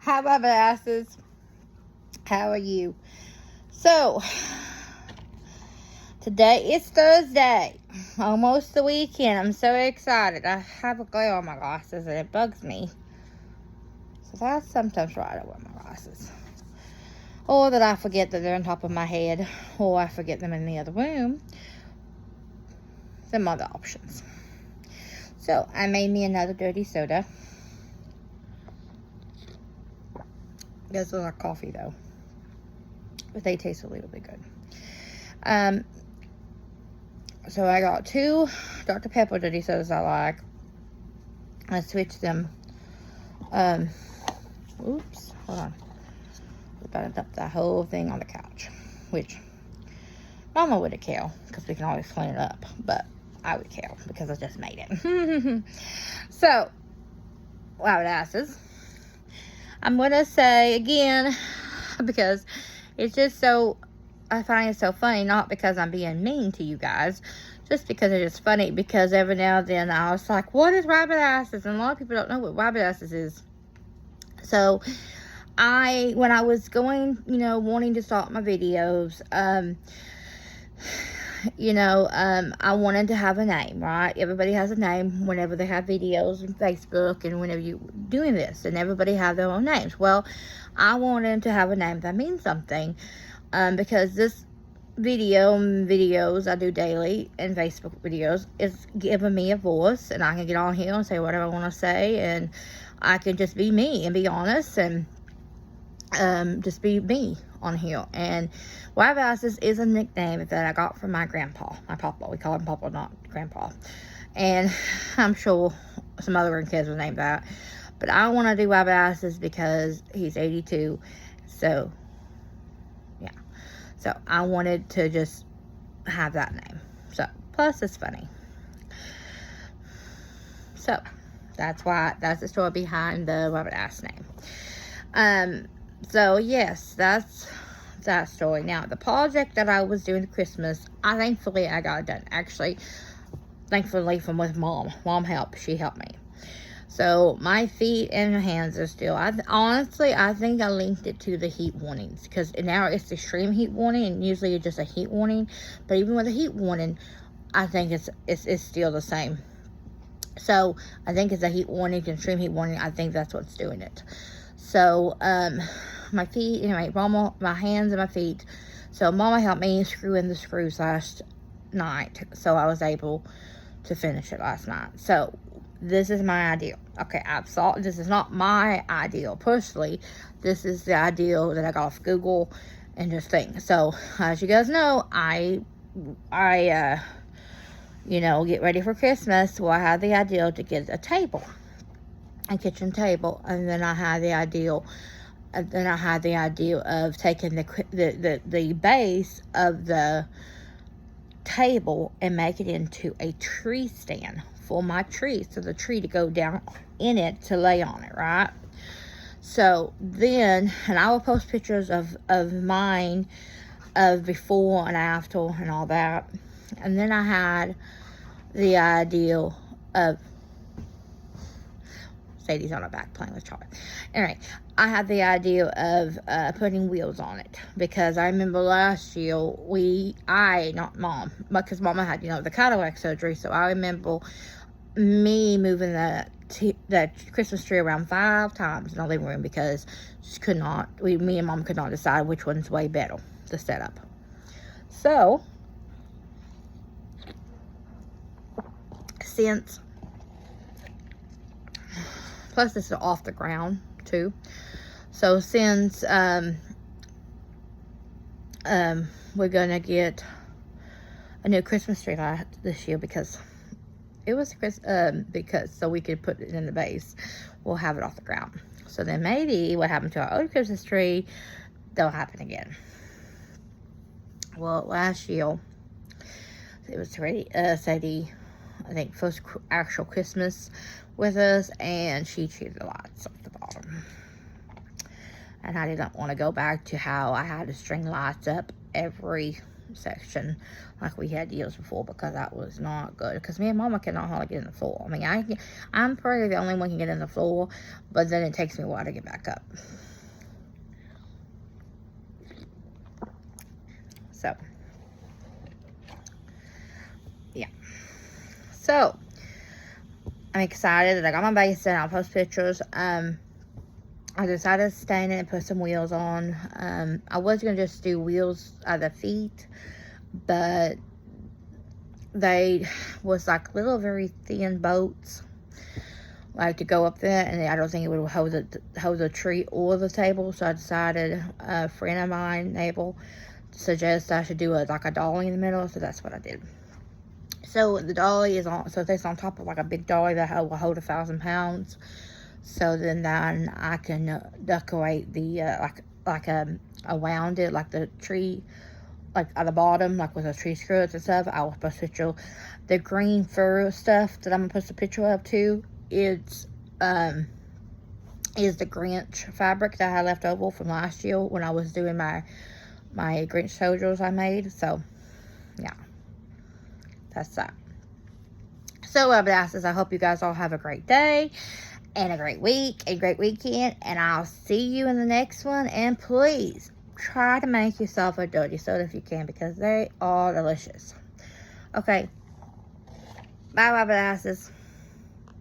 Hi, my asses. How are you? So, today is Thursday. Almost the weekend. I'm so excited. I have a glare on my glasses and it bugs me. So that's sometimes right. I wear my glasses. Or that I forget that they're on top of my head. Or I forget them in the other room. Some other options. So, I made me another dirty soda. Those are like coffee though. But they taste a little bit good. So I got 2 Dr. Pepper dirty sodas I like. I switched them. Oops, hold on. We got to dump that whole thing on the couch, which Mama wouldn't care because we can always clean it up, but I would care because I just made it. So, loud asses. I'm gonna say again because it's just so, I find it so funny, not because I'm being mean to you guys, just because it is funny, because every now and then I was like, what is rabbit asses? And a lot of people don't know what rabbit asses is. So, when I was going, wanting to start my videos, I wanted to have a name, right? Everybody has a name whenever they have videos on Facebook and whenever you're doing this, and everybody have their own names. Well, I wanted to have a name that means something, because this videos I do daily and Facebook videos is giving me a voice, and I can get on here and say whatever I want to say, and I can just be me and be honest and just be me on here. And Wild Asses is a nickname that I got from my grandpa, my papa. We call him Papa, not Grandpa. And I'm sure some other kids will name that. But I want to do Wild Asses because he's 82. So, yeah. So, I wanted to just have that name. So, plus it's funny. So, that's the story behind the Rabbit Ass name. So, yes, that's that story. Now, the project that I was doing Christmas, thankfully I got it done. Actually, thankfully with Mom. Mom helped. She helped me. So, my feet and hands are still, honestly, I think I linked it to the heat warnings. Because now it's extreme heat warning, and usually it's just a heat warning. But even with a heat warning, I think it's still the same. So, I think it's a heat warning, extreme heat warning. I think that's what's doing it. So, my feet, anyway, my hands and my feet. So, Mama helped me screw in the screws last night. So, I was able to finish it last night. So, this is my ideal. Okay, this is not my ideal personally. This is the ideal that I got off Google and just things. So, as you guys know, I get ready for Christmas. So, I had the ideal to get a table. A kitchen table, and then I had the idea of taking the base of the table and make it into a tree stand for my tree, so the tree to go down in it to lay on it, right? So then, and I will post pictures of mine of before and after and all that. And then I had the idea of Sadie's on her back playing with Charlie. Anyway, I had the idea of putting wheels on it, because I remember last year not Mom, because Mama had the cataract surgery. So I remember me moving the Christmas tree around 5 times in our living room, because me and Mom could not decide which one's way better to set up. So plus this is off the ground too. So since we're gonna get a new Christmas tree light this year, because it was so we could put it in the base, we'll have it off the ground. So then maybe what happened to our old Christmas tree, that'll happen again. Well, last year it was Sadie, I think, first actual Christmas with us, and she treated the lights off the bottom. And I didn't want to go back to how I had to string lights up every section like we had years before, because that was not good. Because me and Mama cannot hardly get in the floor. I mean, I'm probably the only one who can get in the floor, but then it takes me a while to get back up. So, yeah. So, I'm excited that I got my basin. I'll post pictures. I decided to stain it and put some wheels on. I was going to just do wheels at the feet, but they was like little very thin bolts, like to go up there, and I don't think it would hold the tree or the table. So I decided, a friend of mine, Nabel, suggested I should do like a dolly in the middle, so that's what I did. So the dolly is on, so it's on top of like a big dolly that will hold 1,000 pounds. So then I can decorate the around it, like the tree, like at the bottom, like with the tree skirts and stuff. I will post a picture. The green fur stuff that I'm gonna post a picture of too. It's is the Grinch fabric that I had left over from last year when I was doing my Grinch soldiers I made. So yeah, that's that. So I hope you guys all have a great day and a great week, a great weekend, and I'll see you in the next one. And please try to make yourself a dirty soda if you can, because they are delicious. Okay, bye, Rabbit Asses.